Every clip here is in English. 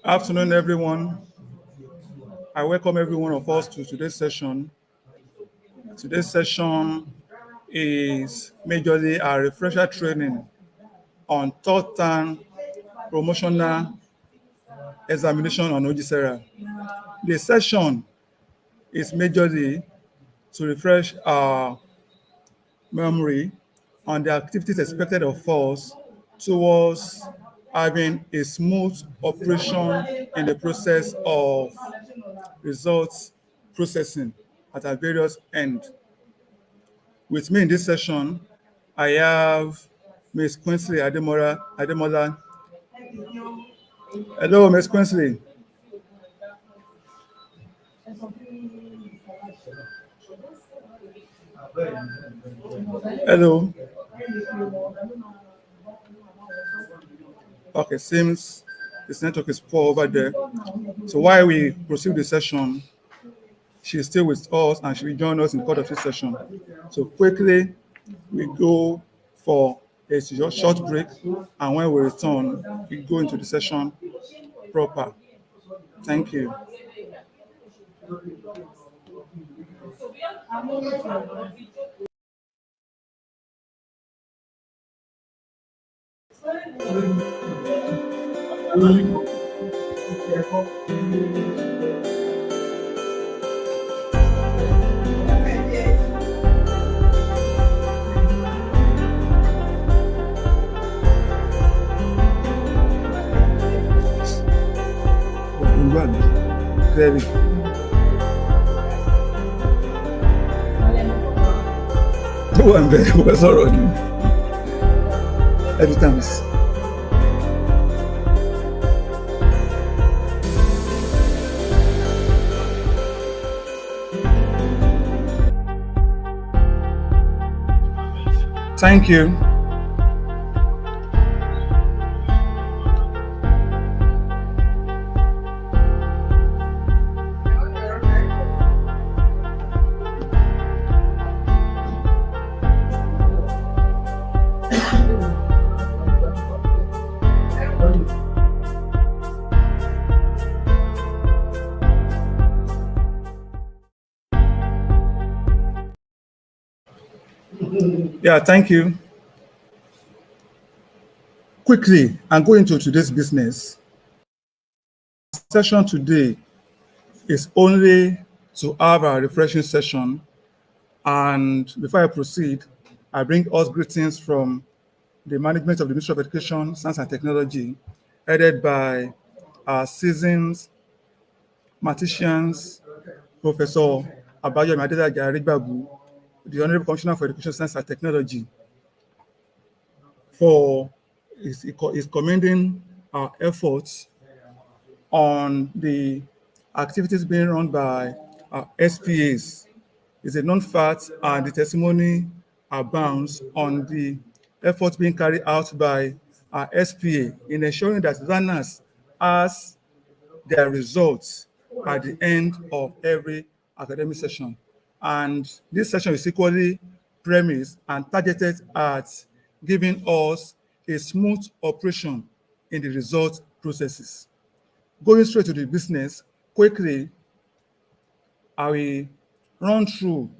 Afternoon, everyone. I welcome every one of us to today's session. Today's session is majorly a refresher training on third term promotional examination on Ogsera. The session is majorly to refresh our memory on the activities expected of us towards having a smooth operation in the process of results processing at our various ends. With me in this session, I have Ms. Quincy Ademola. Hello, Ms. Quincy. Hello. Okay, seems this network is poor over there. So while we proceed the session, she's still with us and she will join us in the course of this session. So quickly, we go for a short break, and when we return, we go into the session proper. Thank you. Clearly. Tó wà ń bẹ̀ wọ́n sọ̀rọ̀ ni. Every time. Thank you. Yeah, thank you. Quickly, and go into today's business. Session today is only to have a refreshing session. And before I proceed, I bring us greetings from the management of the Ministry of Education, Science and Technology, headed by our seasoned mathematicians, Professor Abayomi Adelaja Arigbabu, the Honorable Commissioner for Education, Science and Technology, for is commending our efforts on the activities being run by our SPAs. It's a known fact, and the testimony abounds on the efforts being carried out by our SPA in ensuring that learners has their results at the end of every academic session. And this session is equally premised and targeted at giving us a smooth operation in the result processes. Going straight to the business, quickly, I will run through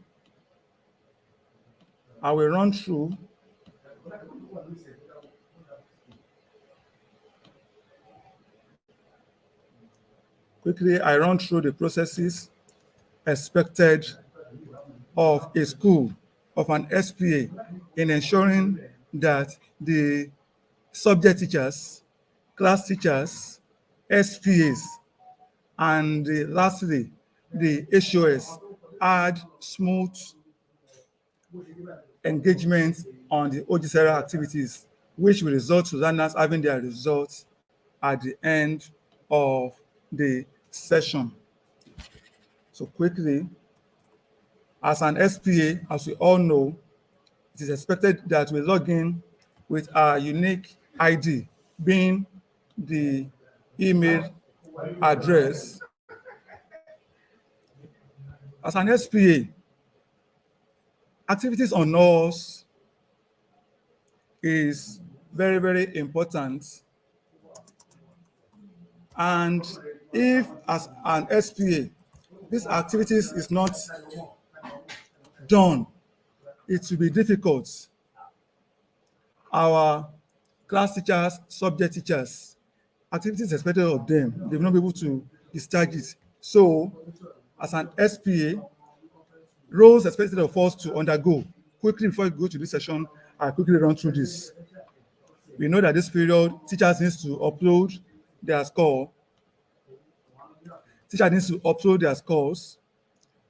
the processes expected of a school, of an SPA, in ensuring that the subject teachers, class teachers, SPAs, and lastly, the HOS had smooth engagement on the Ogsera activities, which will result to learners having their results at the end of the session. So quickly, as an SPA, as we all know, it is expected that we log in with our unique ID, being the email address. As an SPA, activities on us is very, very important. And if as an SPA, this activities is not done, it will be difficult. Our class teachers, subject teachers, activities expected of them, they will not be able to discharge it. So, as an SPA, roles expected of us to undergo quickly before we go to this session. I quickly run through this. We know that this period, teachers need to upload their score. Teacher needs to upload their scores.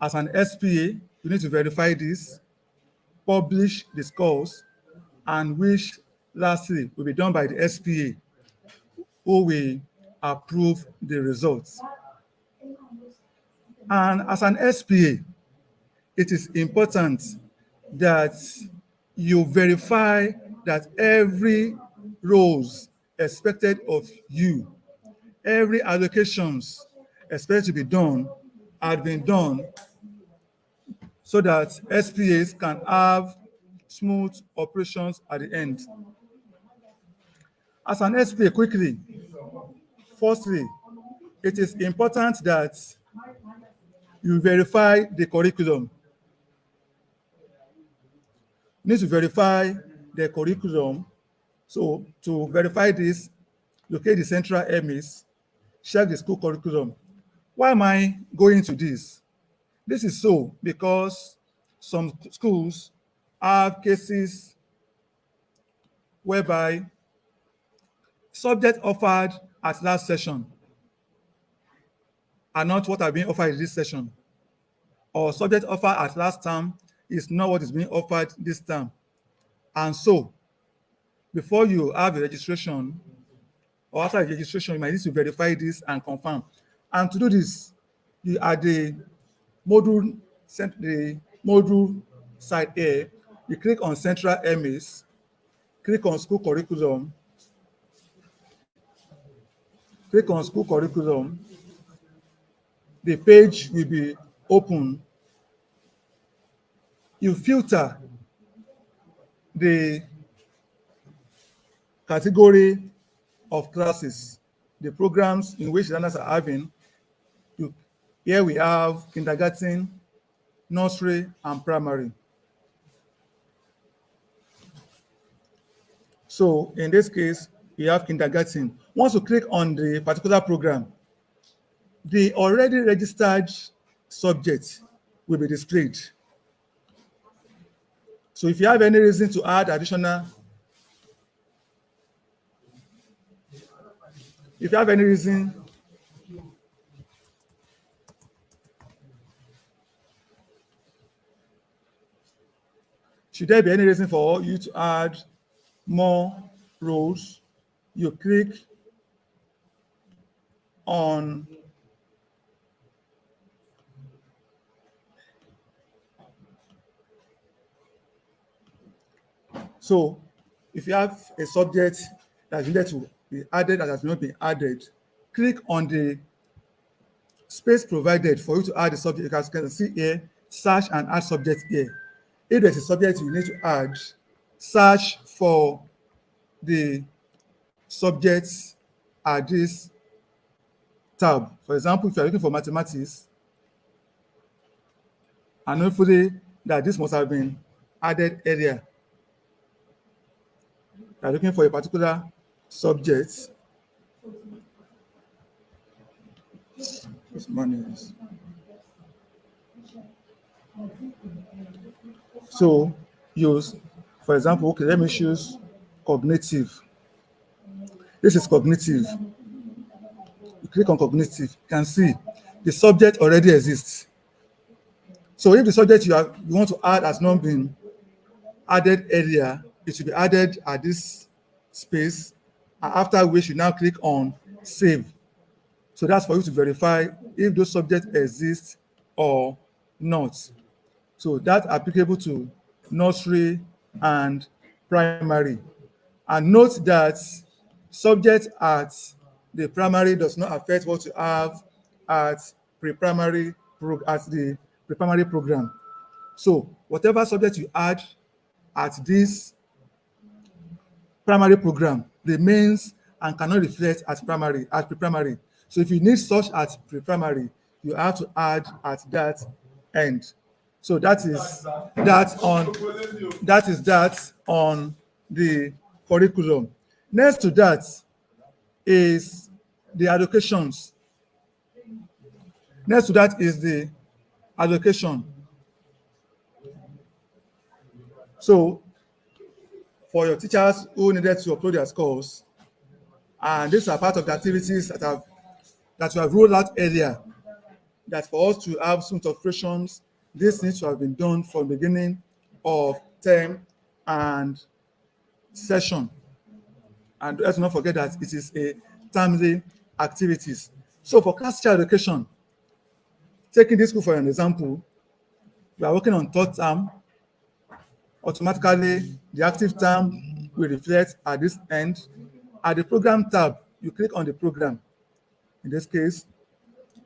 As an SPA, you need to verify this, publish the scores, and which lastly will be done by the SPA, who will approve the results. And as an SPA, it is important that you verify that every roles expected of you, every allocations expected to be done, had been done so that SPAs can have smooth operations at the end. As an SPA, quickly, firstly, it is important that you verify the curriculum. You need to verify the curriculum. So to verify this, locate the central MAs, check the school curriculum. Why am I going to this? This is so because some schools have cases whereby subject offered at last session are not what are being offered in this session, or subject offered at last term is not what is being offered this term. And so, before you have a registration, or after the registration, you might need to verify this and confirm. And to do this, you at the module side here, you click on Central MAs, click on School Curriculum, click on School Curriculum. The page will be open. You filter the category of classes, the programs in which learners are having. Here we have kindergarten, nursery, and primary. So in this case, we have kindergarten. Once you click on the particular program, the already registered subject will be displayed. So if you have any reason to add additional, if you have any reason should there be any reason for you to add more rows, you click on so if you have a subject that needed to be added that has not been added, click on the space provided for you to add the subject. As you can see here, search and add subject here. If there's a subject you need to add, search for the subjects at this tab. For example, if you're looking for mathematics, and hopefully that this must have been added earlier. You're looking for a particular subject. This money is. So use, for example, okay, let me choose cognitive. This is cognitive. You click on cognitive, you can see the subject already exists. So if the subject you want to add has not been added earlier, it should be added at this space, and after which you now click on save. So that's for you to verify if those subjects exist or not. So that's applicable to nursery and primary. And note that subject at the primary does not affect what you have at pre-primary the pre-primary program. So whatever subject you add at this primary program remains and cannot reflect at pre-primary. So if you need such at pre-primary, you have to add at that end. So that is that on the curriculum. Next to that is the allocations. Next to that is the allocation. So for your teachers who needed to upload their scores, and these are part of the activities that we have rolled out earlier, that for us to have smooth operations, this needs to have been done from the beginning of term and session. And let's not forget that it is a timely activities. So for class teacher education, taking this school for an example, we are working on third term. Automatically, the active term will reflect at this end. At the program tab, you click on the program. In this case,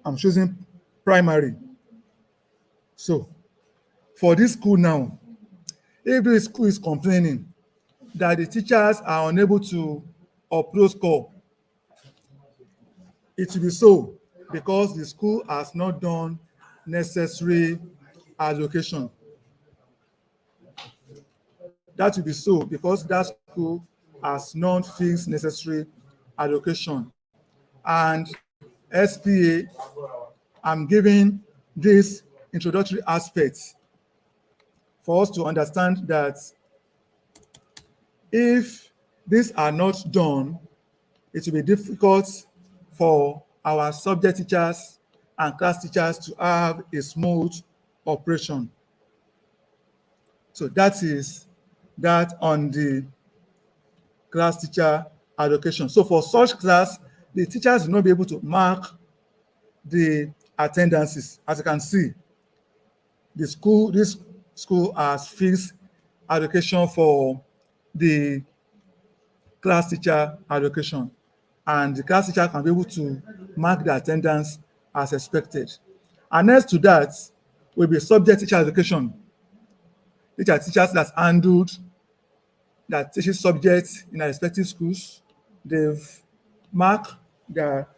I'm choosing primary. So for this school now, if the school is complaining that the teachers are unable to upload score, it will be so because the school has not done necessary allocation. That will be so because that school has not fixed necessary allocation. And SPA, I'm giving this introductory aspect for us to understand that if these are not done, it will be difficult for our subject teachers and class teachers to have a smooth operation. So that is that on the class teacher allocation. So for such class, the teachers will not be able to mark the attendances. As you can see, this school has fixed allocation for the class teacher allocation, and the class teacher can be able to mark the attendance as expected. And next to that will be subject teacher allocation, which are teachers that teaches subjects in their respective schools. They've marked their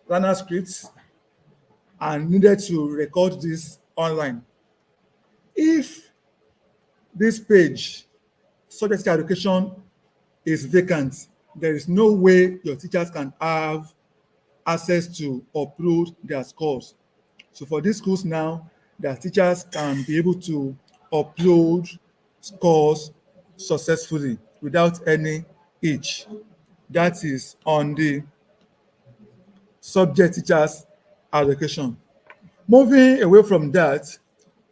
learner scripts and needed to record this online. If this page, subject teacher education, is vacant, there is no way your teachers can have access to upload their scores. So for these schools now, their teachers can be able to upload scores successfully without any hitch. That is on the subject teachers allocation. Moving away from that,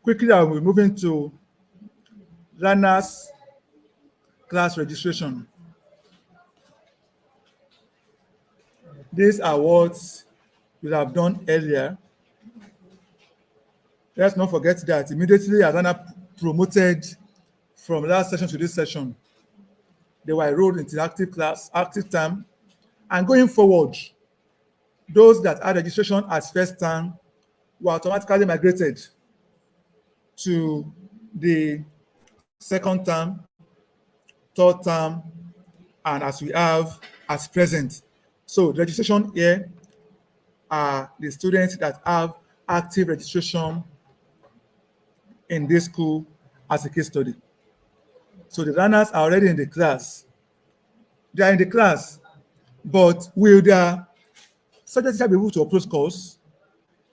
quickly I will be moving to learners class registration. These are what we have done earlier. Let's not forget that immediately as learner promoted from last session to this session, they were enrolled into active class, active term, and going forward, those that had registration as first term were automatically migrated to the second term, third term, and as we have as present. So the registration here are the students that have active registration in this school as a case study. So the learners are already in the class. They are in the class, but will their subject teacher be able to upload scores?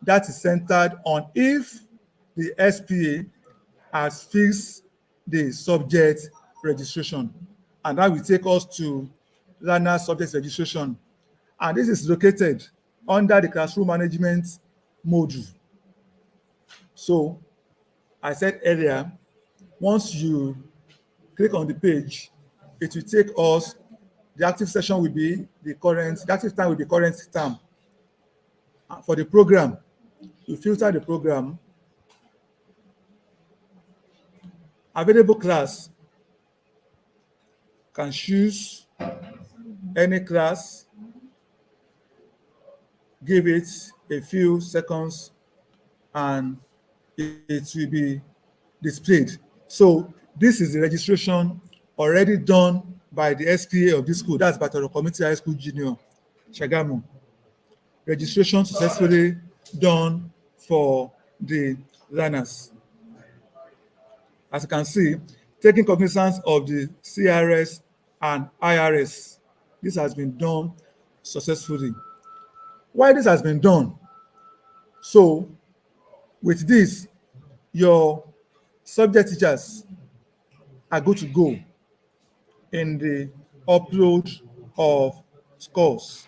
That is centered on if the SPA has fixed the subject registration. And that will take us to learner subject registration. And this is located under the classroom management module. So I said earlier, once you click on the page, it will take us, the active session will be the active time will be current term. For the program, you filter the program, available class, can choose any class, give it a few seconds, and it will be displayed. So this is the registration already done by the SPA of this school. That's Batoro Community High School Junior, Shagamu. registration successfully done for the learners. As you can see, taking cognizance of the CRS and IRS, this has been done successfully. Why this has been done? So, with this, your subject teachers are good to go in the upload of scores.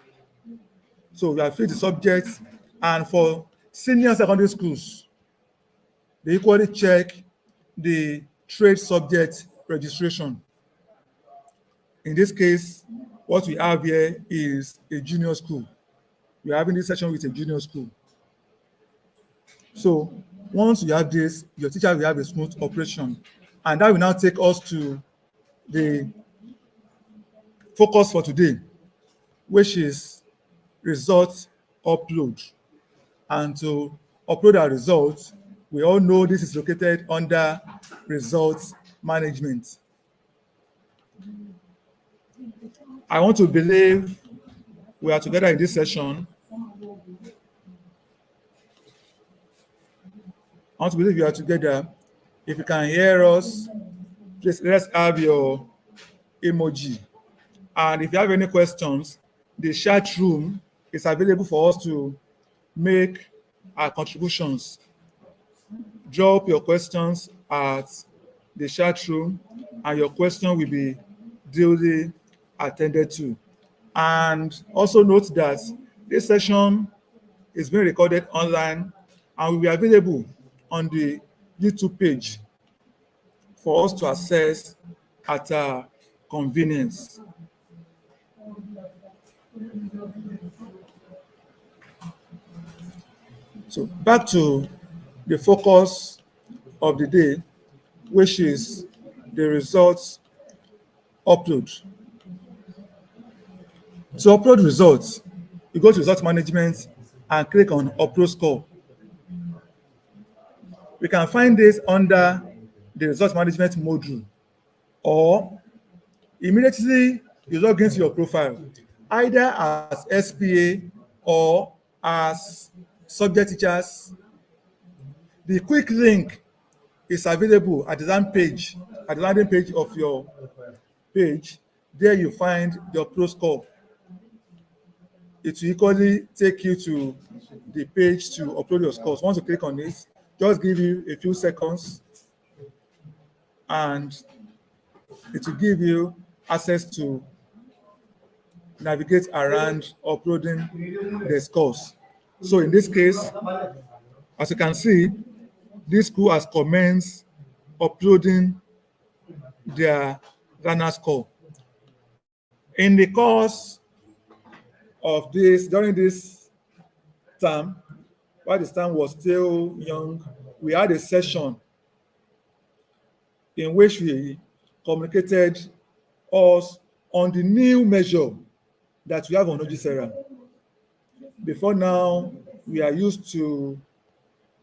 So we have filled the subjects, and for senior secondary schools, they equally check the trade subject registration. In this case, what we have here is a junior school. We are having this session with a junior school. So once you have this, your teacher will have a smooth operation. And that will now take us to the focus for today, which is result upload. And to upload our results, we all know this is located under results management. I want to believe we are together in this session. I want to believe you are together. If you can hear us, please let's have your emoji. And if you have any questions, the chat room is available for us to make our contributions. Drop your questions at the chat room, and your question will be duly attended to. And also note that this session is being recorded online and will be available on the YouTube page for us to access at our convenience. So back to the focus of the day, which is the results upload. To upload results, you go to result management and click on upload score. We can find this under the result management module, or immediately you log into your profile, either as SPA or as subject teachers. The quick link is available at the landing page of your page. There you find the upload score. It will equally take you to the page to upload your scores. Once you click on it, just give you a few seconds and it will give you access to navigate around uploading the scores. So in this case, as you can see, this school has commenced uploading their learner score. In the course of this, during this term, while this term was still young, we had a session in which we communicated us on the new measure that we have on Ogsera. Before now, we are used to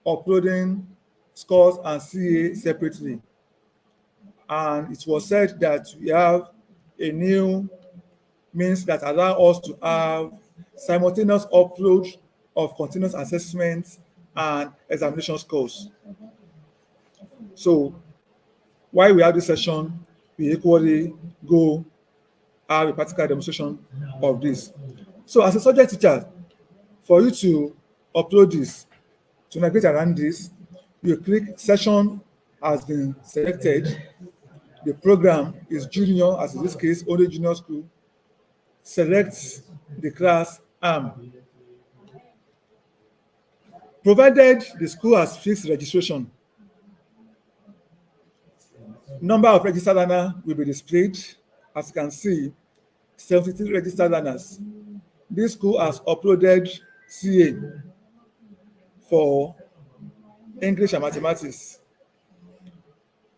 uploading scores and CA separately. And it was said that we have a new means that allow us to have simultaneous upload of continuous assessments and examination scores. So while we have this session, we equally go have a practical demonstration of this. So as a subject teacher, for you to upload this, to navigate around this, you click session has been selected. The program is junior, as in this case, only junior school. Select the class arm. Provided the school has fixed registration, number of registered learners will be displayed. As you can see, 73 registered learners. This school has uploaded CA for English and mathematics.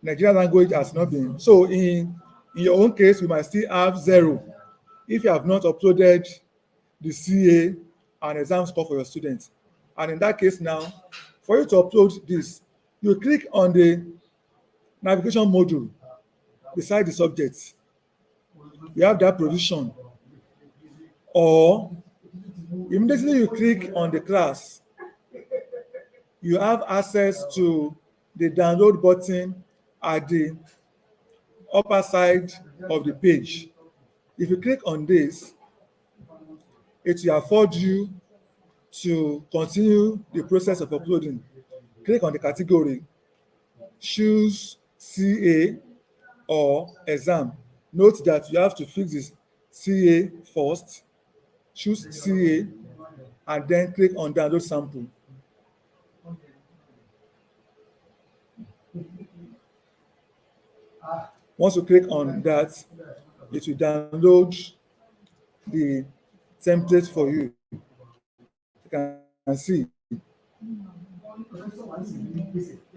Nigerian language has not been. So in your own case, you might still have 0 if you have not uploaded the CA and exam score for your students. And in that case now, for you to upload this, you click on the navigation module beside the subject. You have that provision. Or Immediately you click on the class, you have access to the download button at the upper side of the page. If you click on this, it will afford you to continue the process of uploading. Click on the category, choose CA or exam. Note that you have to fix this CA first, choose CA, and then click on download sample. Once you click on that, it will download the template for you. You can see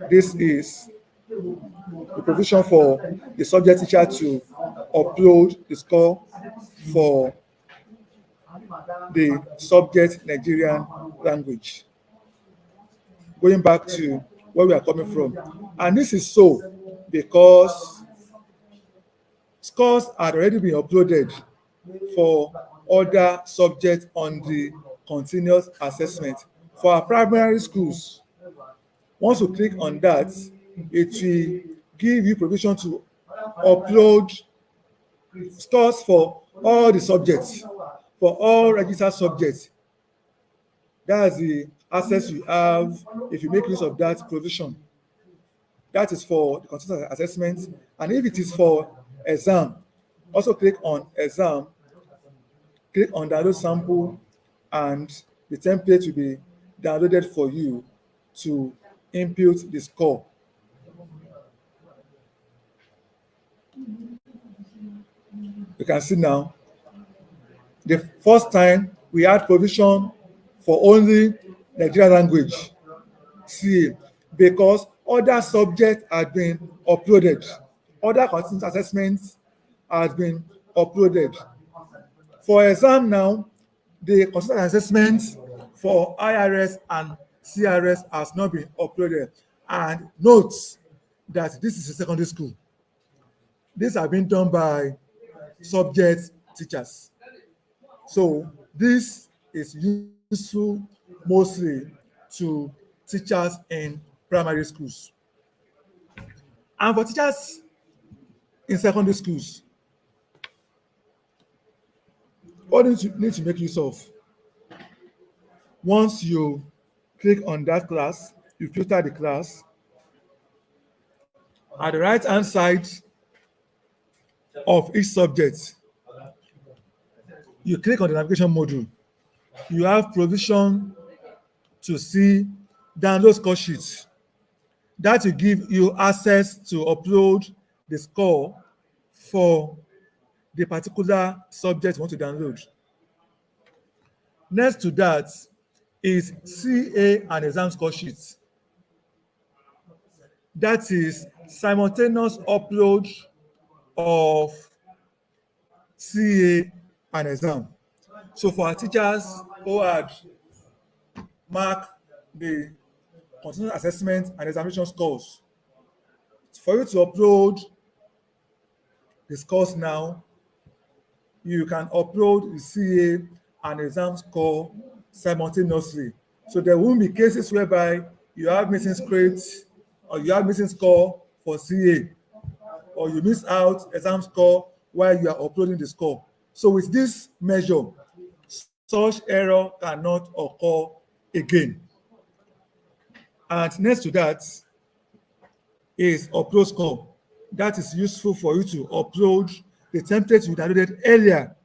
this is the provision for the subject teacher to upload the score for the subject Nigerian language. Going back to where we are coming from. And this is so because scores had already been uploaded for other subjects on the continuous assessment. For our primary schools, once you click on that, it will give you permission to upload scores for all the subjects, for all registered subjects. That's the access you have if you make use of that provision. That is for the continuous assessment. And if it is for exam, also click on exam, click on download sample, and the template will be downloaded for you to input the score. You can see now, the first time we had provision for only Nigerian language, CA, because other subjects had been uploaded, other continuous assessments had been uploaded. For exam now, the continuous assessment for IRS and CRS has not been uploaded. And note that this is a secondary school. These have been done by subject teachers. So this is useful mostly to teachers in primary schools. And for teachers in secondary schools, what do you need to make use of? Once you click on that class, you filter the class. At the right-hand side of each subject, you click on the navigation module. You have provision to see download score sheets. That will give you access to upload the score for the particular subject you want to download. Next to that is CA and exam score sheets. That is simultaneous upload of CA and exam. So for our teachers who had marked the continuous assessment and examination scores, for you to upload the scores now, you can upload the CA and exam score simultaneously. So there won't be cases whereby you have missing scripts or you have missing score for CA, or you miss out exam score while you are uploading the score. So with this measure, such error cannot occur again. And next to that is upload score. That is useful for you to upload the template you downloaded earlier,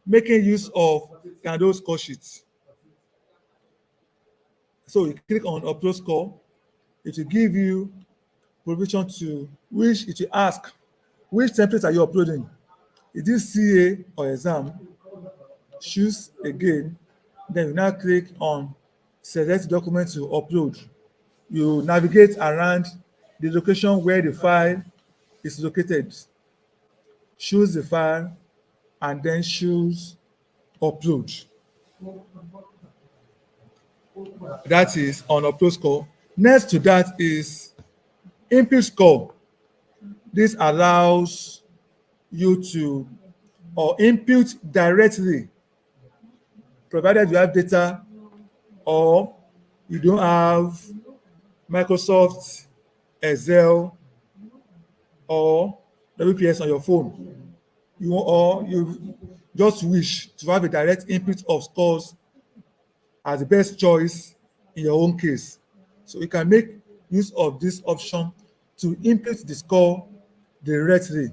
making use of download score sheets. So you click on upload score, it will give you permission to which it will ask, which template are you uploading? Is this CA or exam? Choose again, then you now click on select document to upload. You navigate around the location where the file is located. Choose the file and then choose upload. That is on upload score. Next to that is input score. This allows you to input directly provided you have data or you don't have Microsoft Excel or WPS on your phone, or you just wish to have a direct input of scores as the best choice in your own case. So you can make use of this option to input the score directly.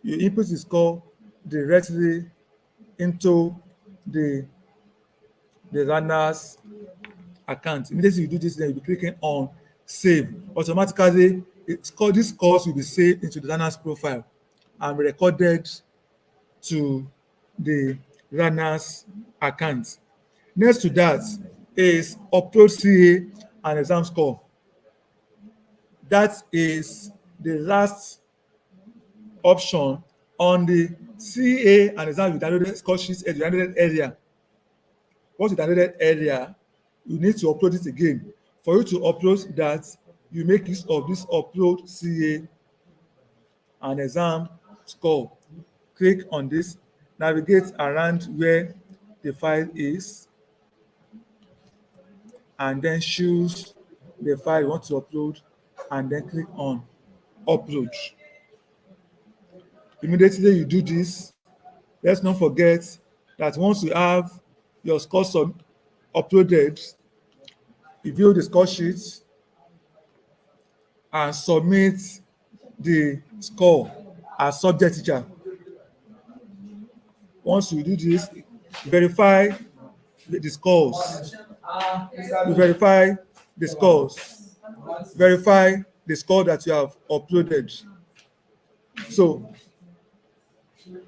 You input the score directly into the learner's account. Immediately you do this, then you'll be clicking on save. Automatically, these scores will be saved into the learner's profile and recorded to the learner's account. Next to that is upload CA and exam score. That is the last option on the CA and exam you downloaded score sheets you downloaded earlier. Once you downloaded earlier, you need to upload it again. For you to upload that, you make use of this upload CA and exam score. Click on this, navigate around where the file is, and then choose the file you want to upload, and then click on upload. Immediately you do this, let's not forget that once you have your score uploaded, you view the score sheet and submit the score as subject teacher. Once you do this, verify the scores. You verify the scores. Verify the score that you have uploaded. So,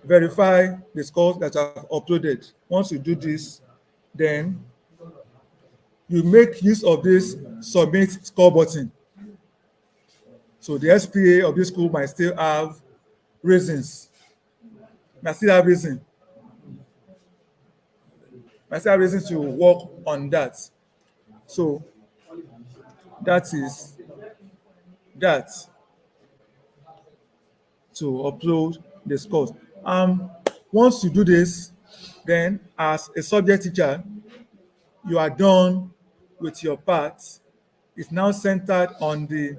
verify the scores that you have uploaded. Once you do this, then you make use of this submit score button. So the SPA of this school might still have reasons. Might still have reason to work on that. So that is that to upload the scores. Once you do this, then as a subject teacher, you are done with your part. It's now centered on the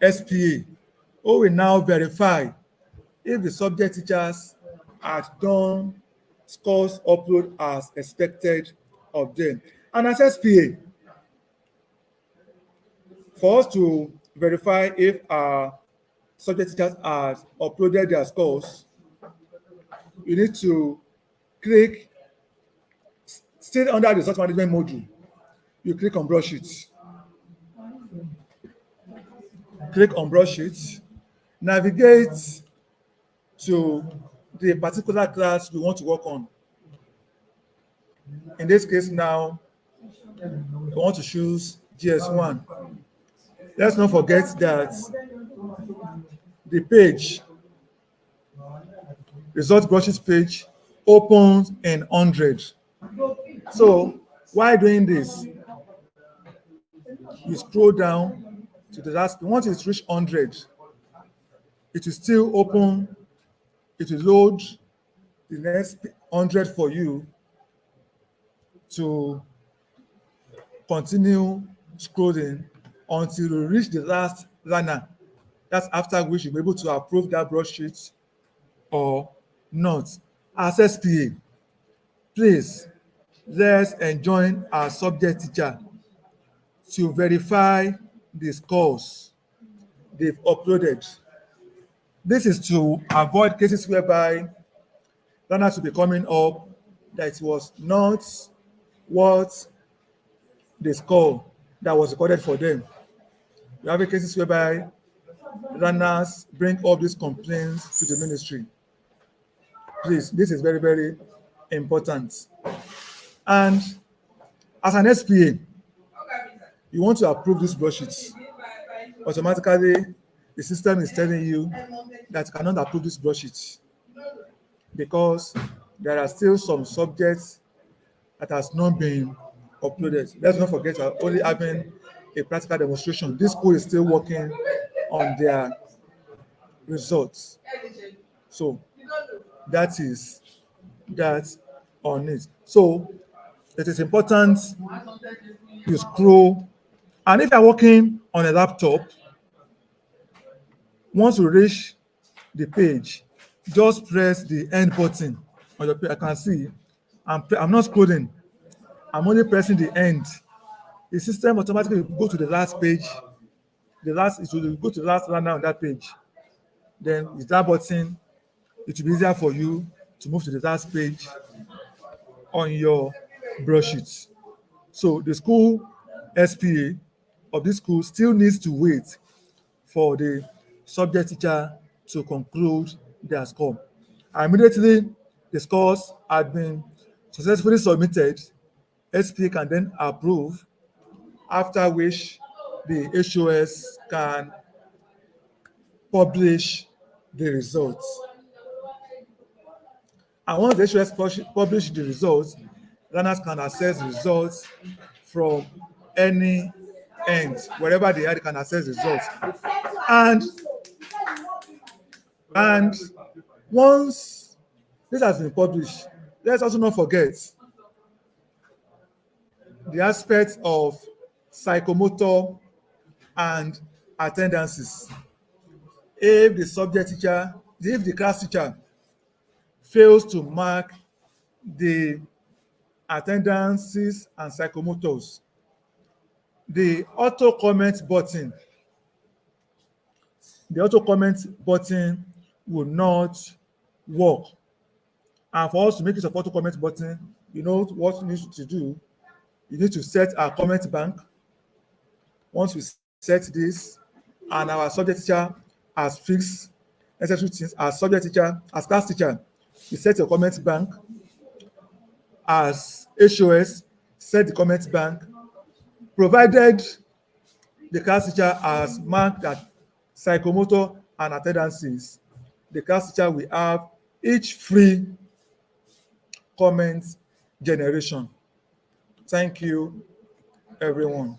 SPA, who will now verify if the subject teachers had done scores upload as expected of them. And as SPA, for us to verify if our subject teachers have uploaded their scores, you need to click, still under the resource management module, you click on broadsheet. Click on broadsheet, navigate to the particular class you want to work on. In this case now, I want to choose GS1. Let's not forget that the page, result broadsheet page, opens in 100. So while doing this, you scroll down to the last page. Once it's reached 100, it will still open, it will load the next 100 for you to continue scrolling until you reach the last learner. That's after which you'll be able to approve that broadsheet or not. As SPA, please, let's enjoin our subject teacher to verify the scores they've uploaded. This is to avoid cases whereby learners will be coming up that it was not what the score that was recorded for them. We have cases whereby learners bring up these complaints to the ministry. Please, this is very, very important. And as an SPA, you want to approve these broadsheets. Automatically, the system is telling you that you cannot approve this broadsheet because there are still some subjects that has not been uploaded. Let's not forget we're only having a practical demonstration. This school is still working on their results. So that is that. on it. So it is important you scroll. And if you're working on a laptop, once you reach the page, just press the end button on your page. I can see I'm not scrolling. I'm only pressing the end. The system automatically will go to the last page. It will go to the last runner on that page. Then with that button, it will be easier for you to move to the last page on your broadsheet. So the school SPA of this school still needs to wait for the subject teacher to conclude their score. Immediately the scores had been successfully submitted, SPA can then approve, after which the HOS can publish the results. And once the HOS publish the results, learners can access the results from any end, wherever they are, they can access the results. And and once this has been published, let's also not forget the aspect of psychomotor and attendances. If the subject teacher, if the class teacher fails to mark the attendances and psychomotors, the auto comment button, will not work. And for us to make use of auto comment button, you know what we need to do? You need to set our comment bank. Once we set this, and our subject teacher has fixed necessary things, as subject teacher, as class teacher, you set your comment bank. As HOS, set the comment bank, provided the class teacher has marked that psychomotor and attendances, the class teacher will have each free comment generation. Thank you, everyone.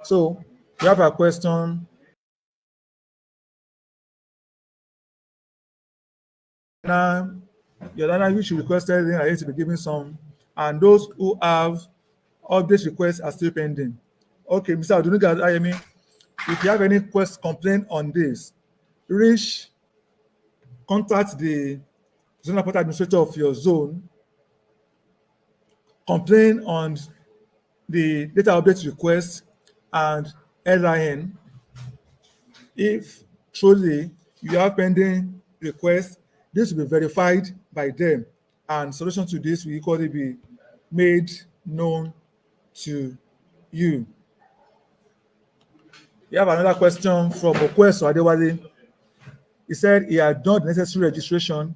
So we have a question. Now, your data which you requested, then I need to be giving some, and those who have update requests are still pending. Okay, Mr. Adunuga Ayemi, if you have any complaint on this, reach, contact the zonal portal administrator of your zone, complain on the data update request and LIN. If truly you have pending requests, this will be verified by them, and solution to this will equally be made known to you. We have another question from Okweso Adewale. He said he had done the necessary registration,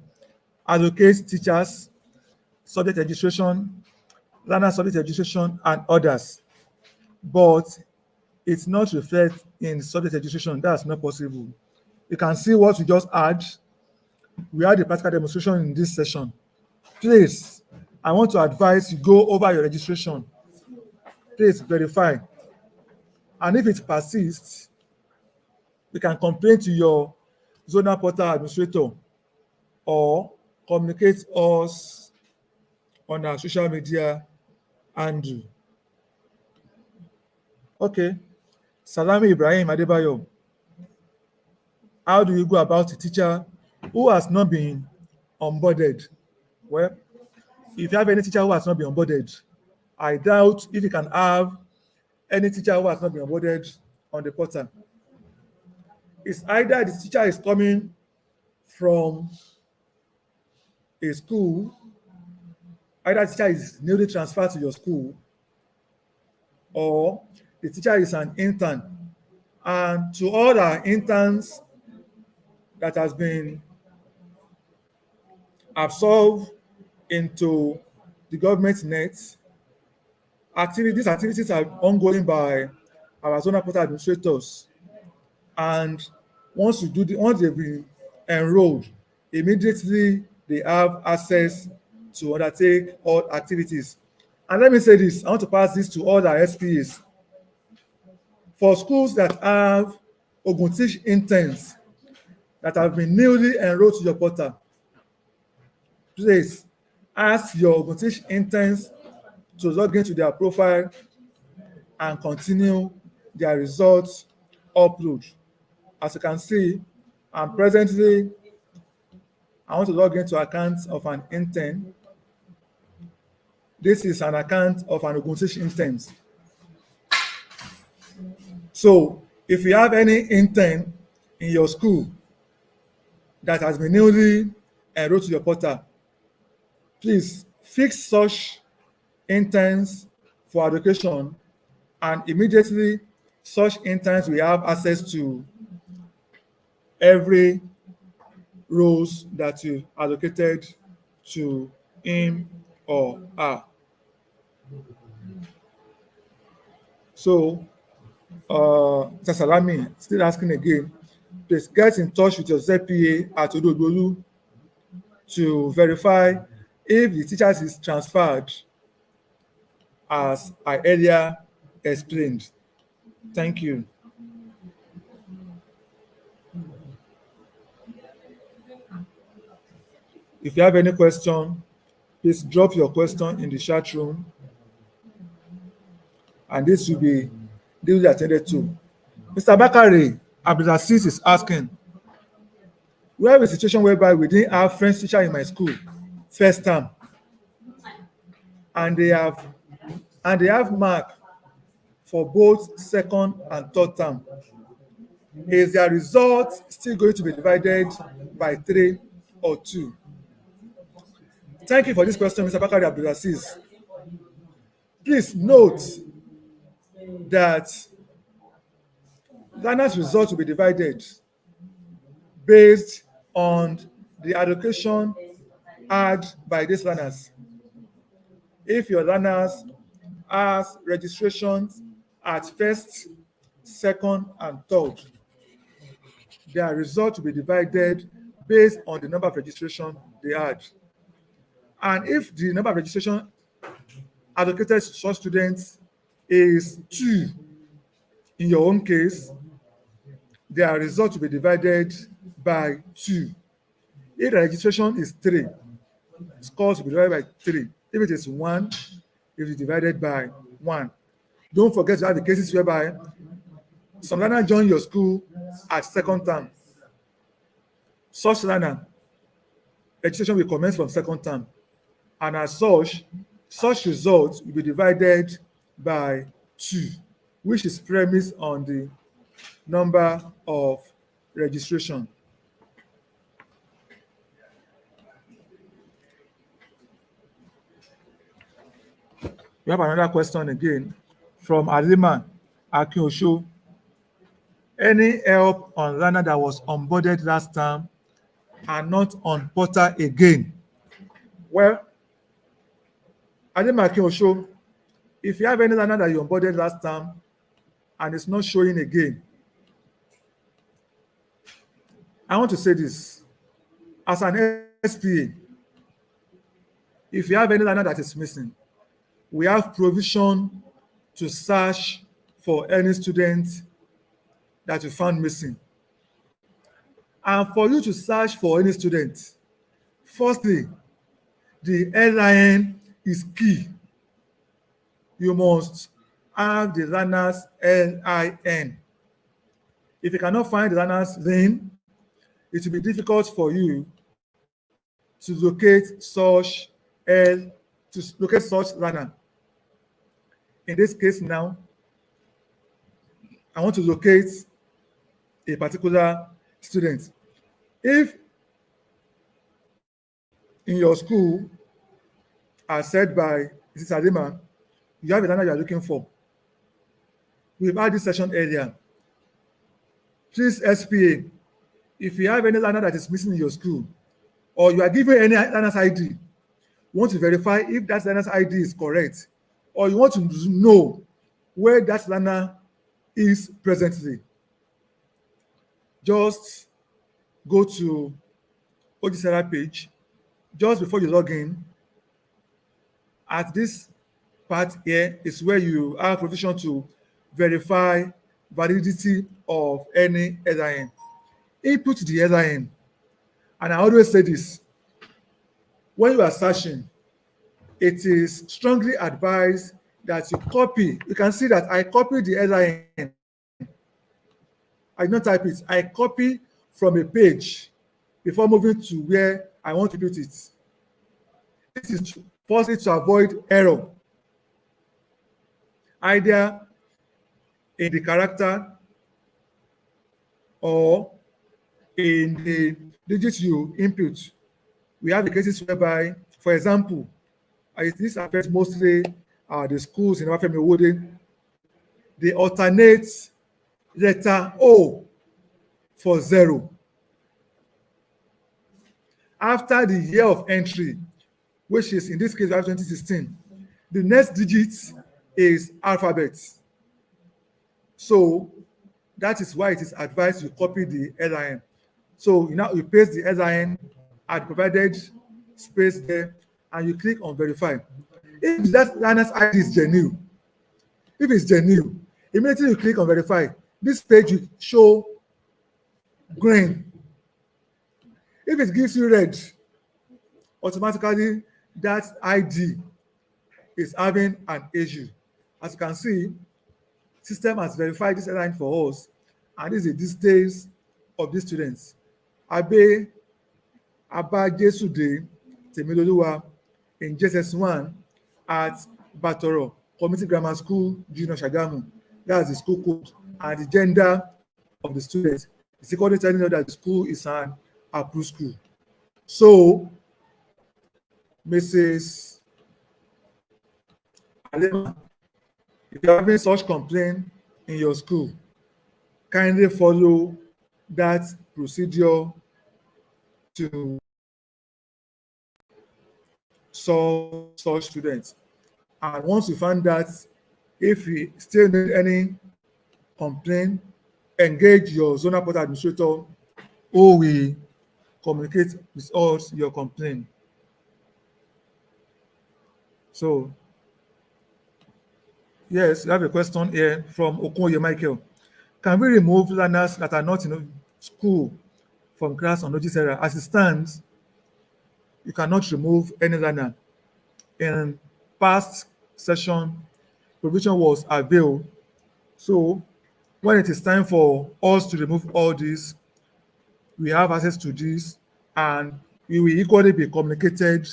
allocate teachers, subject registration, learner subject registration, and others, but it's not reflected in subject registration. That's not possible. You can see what we just had. We had the practical demonstration in this session. Please I want to advise you go over your registration. Please verify. And if it persists, you can complain to your zonal portal administrator or communicate us on our social media handle. Okay. Salami Ibrahim Adebayo. How do you go about a teacher who has not been onboarded? Well, if you have any teacher who has not been onboarded, I doubt if you can have any teacher who has not been onboarded on the portal. It's either the teacher is coming from a school, either the teacher is newly transferred to your school, or the teacher is an intern. And to all our interns that has been absorbed into the government net, these activities are ongoing by our zonal portal administrators. And once they've been enrolled, immediately they have access to undertake all activities. And let me say this, I want to pass this to all our SPAs. For schools that have Oguntish interns that have been newly enrolled to your portal, please ask your Oguntish interns to log into their profile and continue their results upload. As you can see, I want to log into account of an intern. This is an account of an Oguntish intern. So if you have any intern in your school that has been newly enrolled to your portal, please fix such interns for education, and immediately such interns will have access to every roles that you allocated to him or her. So, Mr. Salami still asking again, please get in touch with your ZPA at Odogbolu to verify if the teacher is transferred as I earlier explained. Thank you. If you have any question, please drop your question in the chat room, and this will be duly attended to. Mr. Bakari Abdulaziz is asking, we have a situation whereby we didn't have French teacher in my school first term, and they have mark for both second and third term. Is their result still going to be divided by 3 or 2? Thank you for this question, Mr. Bakari Abdulaziz. Please note that learners' results will be divided based on the allocation had by these learners. If your learners has registrations at first, second, and third, their result will be divided based on the number of registration they had. And if the number of registration allocated to such students is 2, in your own case, their result will be divided by 2. If the registration is 3, scores will be divided by 3. If it is 1, it is divided by 1. Don't forget to have the cases whereby some learner join your school at second term. Such learner, registration will commence from second term. And as such results will be divided by 2, which is premised on the number of registration. We have another question again from Alima Akiosho. Any help on learner that was onboarded last term and not on portal again? Well, Alima Akiosho, if you have any learner that you onboarded last term and it's not showing again, I want to say this. As an SPA, If you have any learner that is missing, we have provision to search for any student that you found missing. And for you to search for any student, firstly, the LIN is key. You must have the learner's LIN. If you cannot find the learner's LIN, it will be difficult for you to locate such learner. In this case now, I want to locate a particular student. If in your school, as said by Mrs. Adema, you have a learner you are looking for, we've had this session earlier. Please, SPA, if you have any learner that is missing in your school, or you are given any learner's ID, you want to verify if that learner's ID is correct, or you want to know where that learner is presently, just go to Ogsera page. Just before you log in, at this part here is where you have provision to verify validity of any LIN. Input the LIN. And I always say this, when you are searching, it is strongly advised that you copy. You can see that I copied the LIN. I did not type it. I copy from a page before moving to where I want to put it. This is firstly to avoid error, either in the character or in the digits you input. We have the cases whereby, for example, this affects mostly the schools in Obafemi Owode. They alternate letter O for 0. After the year of entry, which is in this case 2016, the next digit is alphabet. So that is why it is advised you copy the LIN. So you paste the LIN at the provided space there, and you click on verify. If that learner's ID is genuine, if it's genuine, immediately you click on verify. This page will show green. If it gives you red, automatically that ID is having an issue. As you can see, system has verified this LIN for us, and this is the details of these students. Abe Abajesude Temiloluwa in JSS1 at Batoro Community Grammar School, Junior Shagamu. That's the school code, and the gender of the student is according to telling you that the school is an approved school. So, Mrs. Alema, if you're having such complaint in your school, kindly follow that procedure to solve such students. And once you find that, if you still need any complaint, engage your zonal portal administrator who will communicate with us your complaint. So, yes, you have a question here from Okoye Michael. Can we remove learners that are not in school from class on Ogsera? As it stands, you cannot remove any learner. In past session, provision was availed. So when it is time for us to remove all this, we have access to this, and we will equally be communicated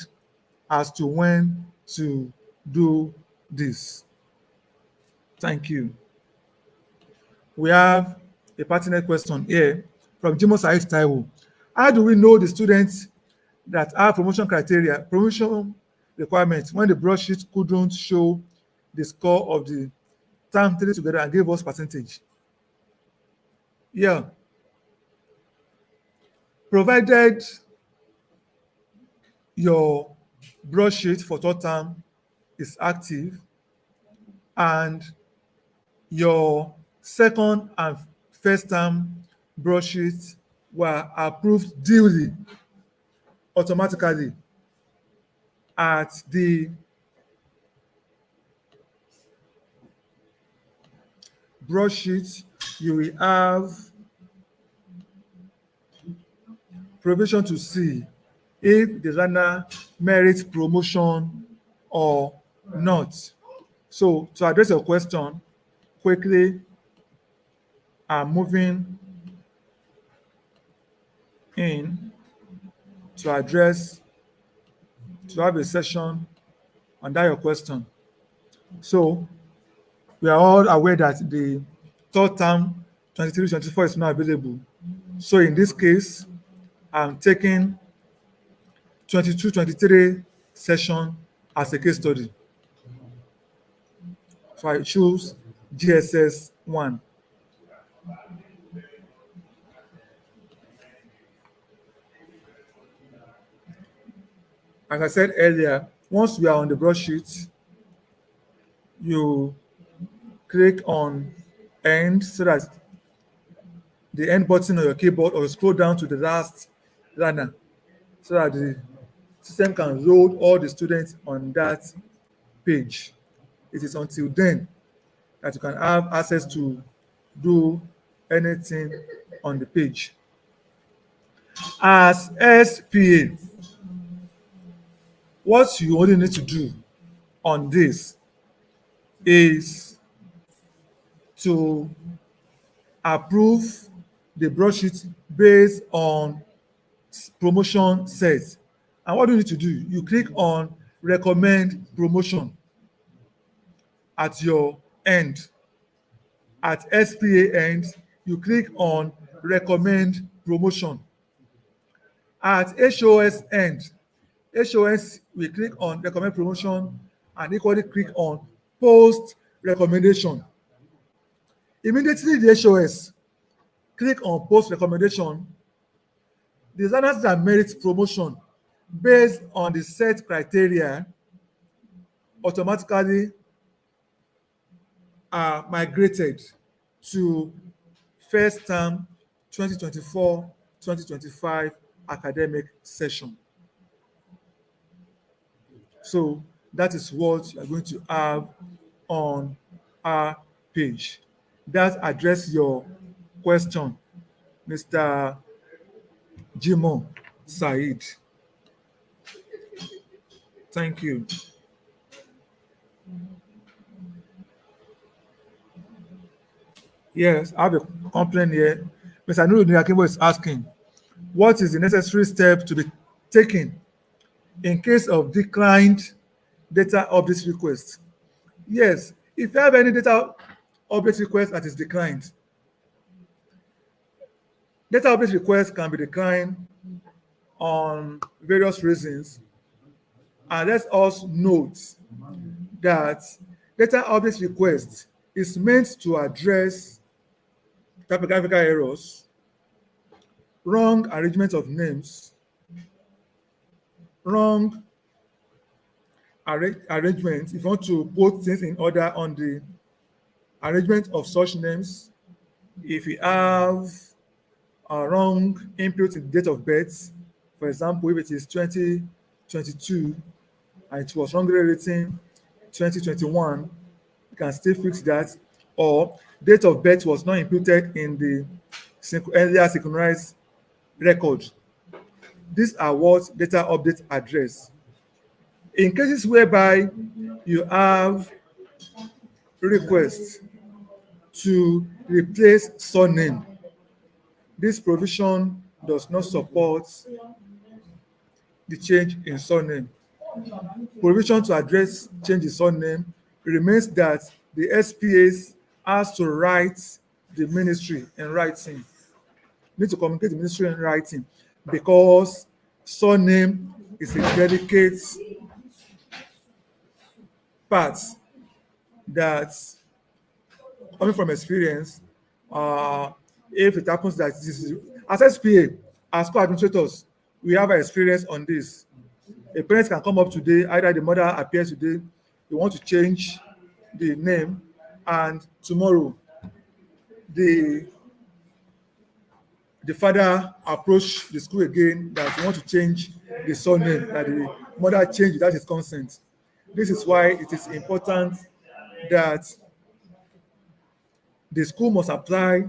as to when to do this. Thank you. We have a pertinent question here from Jimo Said Taiwo. How do we know the students that have promotion requirements when the broadsheet couldn't show the score of the term 3 together and gave us percentage? Yeah. Provided your broadsheet for third term is active and your second and first term broadsheets were approved duly, automatically, At the broadsheet, you will have provision to see if the learner merits promotion or not. So to address your question quickly, I'm moving in to address, to have a session on that your question. So we are all aware that the third term 23-24 is not available. So in this case, I'm taking 22-23 session as a case study. So I choose GSS 1. As I said earlier, once we are on the broadsheet, you click on end so that the end button on your keyboard, or scroll down to the last learner so that the system can load all the students on that page. It is until then that you can have access to do anything on the page. As SPA, what you only need to do on this is to approve the broadsheet based on promotion set. And what do you need to do? You click on recommend promotion at your end. At SPA end, you click on recommend promotion. At HOS end, HOS will click on recommend promotion and equally click on post recommendation. Immediately the HOS click on post recommendation, the learners that merit promotion based on the set criteria automatically are migrated to first term 2024-2025 academic session. So that is what you are going to have on our page. That address your question, Mr. Jimo Said. Thank you. Yes, I have a complaint here. Mr. Nuruddin Akimbo is asking, what is the necessary step to be taken in case of declined data update request? Yes, if you have any data update request that is declined, data update request can be declined on various reasons. And let us note that data update request is meant to address typographical errors, wrong arrangement of names, wrong arrangement. If you want to put things in order on the arrangement of such names, if you have a wrong input in date of birth, for example, if it is 2022 and it was wrongly written 2021, you can still fix that. Or date of birth was not imputed in the earlier synchronized record. These are what data update address. In cases whereby you have requests to replace surname, this provision does not support the change in surname. Provision to address change in surname remains that the SPAs has to write the ministry in writing, need to communicate the ministry in writing, because surname is a delicate part that, coming from experience, if it happens that this is, as SPA, as co-administrators, we have experience on this. A parent can come up today, either the mother appears today, they want to change the name, and tomorrow the the father approached the school again that he want to change the surname, that the mother changed without his consent. This is why it is important that the school must apply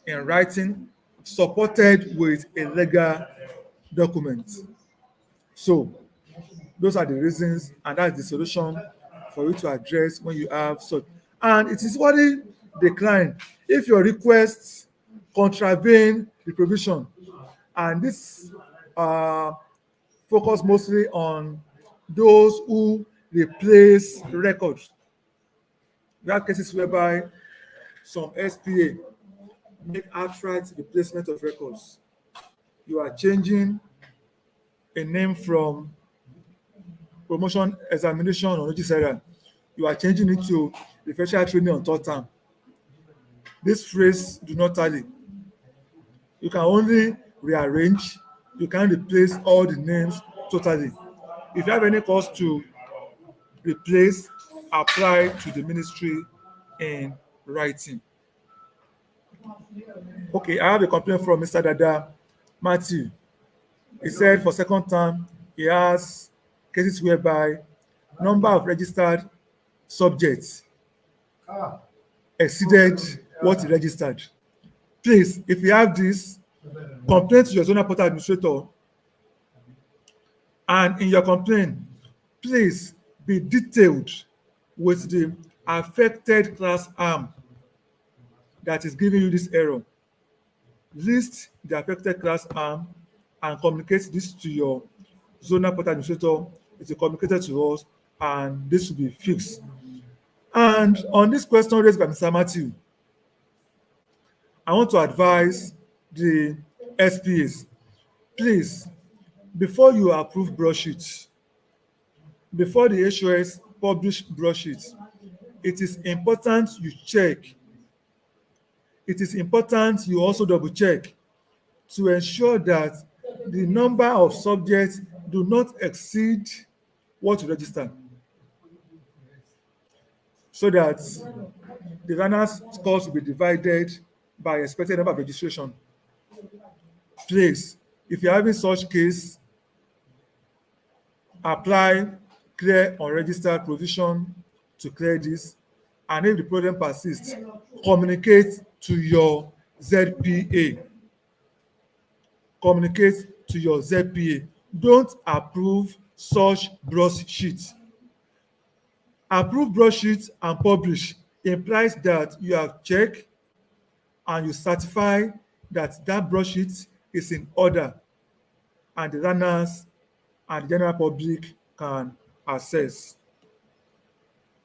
in writing, supported with a legal document. So those are the reasons, and that's the solution for you to address when you have such. And it is only declined if your requests contravene the provision. And this uh, focus mostly on those who replace records. We have cases whereby some SPA make outright replacement of records. You are changing a name from promotion examination on Ogsera. You are changing it to refresher training on third term. This phrase do not tally. You can only rearrange. You can't replace all the names totally. If you have any cause to replace, apply to the ministry in writing. Okay, I have a complaint from Mr. Dada Matthew. He said for second term, he has cases whereby number of registered subjects exceeded what he registered. Please, if you have this, complain to your zonal portal administrator, and in your complaint, please be detailed with the affected class arm that is giving you this error. List the affected class arm and communicate this to your zonal portal administrator. It will communicated to us, and this will be fixed. And on this question raised by Mr. Matthew, I want to advise the SPAs, please, before you approve broadsheets, before the HOS publish broadsheets, it is important you check. It is important you also double check to ensure that the number of subjects do not exceed what you register, so that the learners' scores will be divided by expected number of registration. Please, if you're having such case, apply clear unregistered provision to clear this, and if the problem persists, communicate to your ZPA. Communicate to your ZPA. Don't approve such broadsheets. Approve broadsheets and publish implies that you have checked and you certify that that broadsheet is in order, and the learners and the general public can access.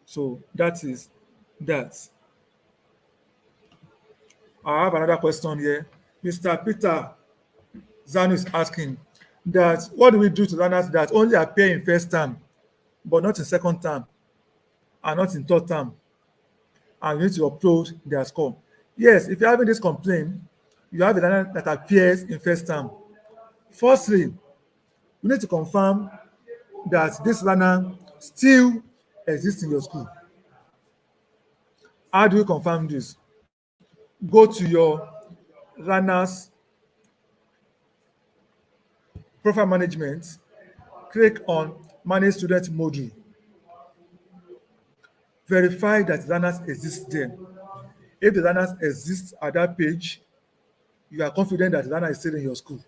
So that is that. I have another question here. Mr. Peter Zanu is asking that what do we do to learners that only appear in first term but not in second term and not in third term, and you need to upload their score? Yes, if you're having this complaint, you have a learner that appears in first term. Firstly, you need to confirm that this learner still exists in your school. How do you confirm this? Go to your learner's profile management, click on Manage Student Module. Verify that learners exist there. If the learners exist at that page, you are confident that the learner is still in your school.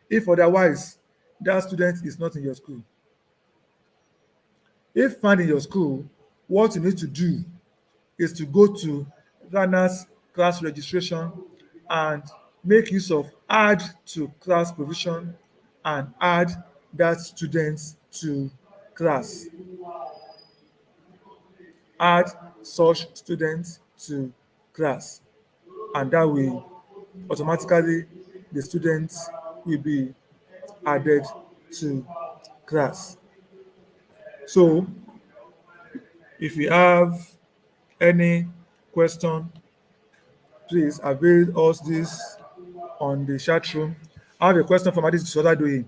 If otherwise, that student is not in your school. If found in your school, what you need to do is to go to learners class registration and make use of add to class provision and add that student to class. Add such students to class, and that way automatically the students will be added to class. So if you have any question, please avail us this on the chat room. I have a question from Adis Soladoi.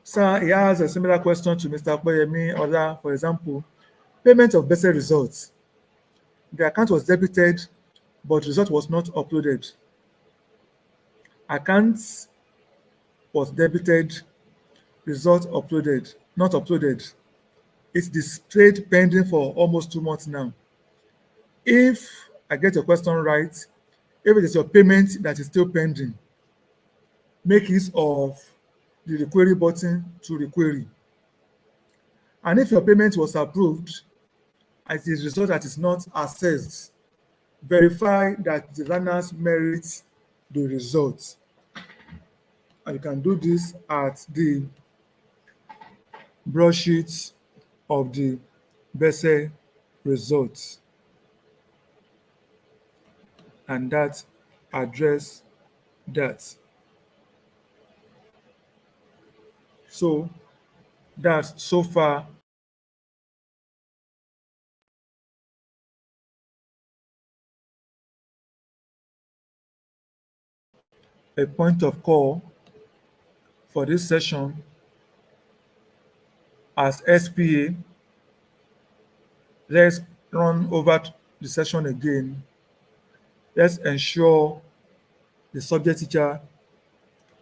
Sir, he has a similar question to Mr. Koyemi Ola. For example, payment of basic results. The account was debited, but result was not uploaded. Account was debited, result uploaded, not uploaded. It's displayed pending for almost 2 months now. If I get your question right, if it is your payment that is still pending, make use of the requery button to requery. And if your payment was approved, and it is result that is not assessed, verify that the learners merit the result. And you can do this at the broadsheet of the BESE results, and that address that. So that's so far a point of call for this session. As SPA, let's run over the session again. Let's ensure the subject teacher,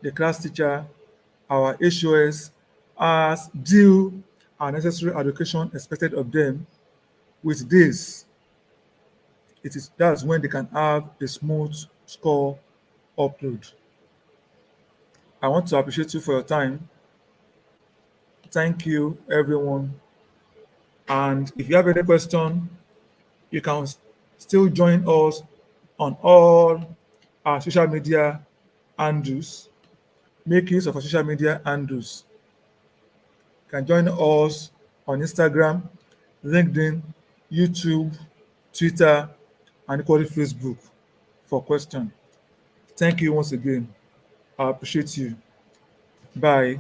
the class teacher, our HOS as due and necessary education expected of them. With this, that's when they can have a smooth score upload. I want to appreciate you for your time. Thank you, everyone. And if you have any question, you can still join us on all our social media handles. Make use of our social media handles. You can join us on Instagram, LinkedIn, YouTube, Twitter, and equally Facebook for question. Thank you once again. I appreciate you. Bye.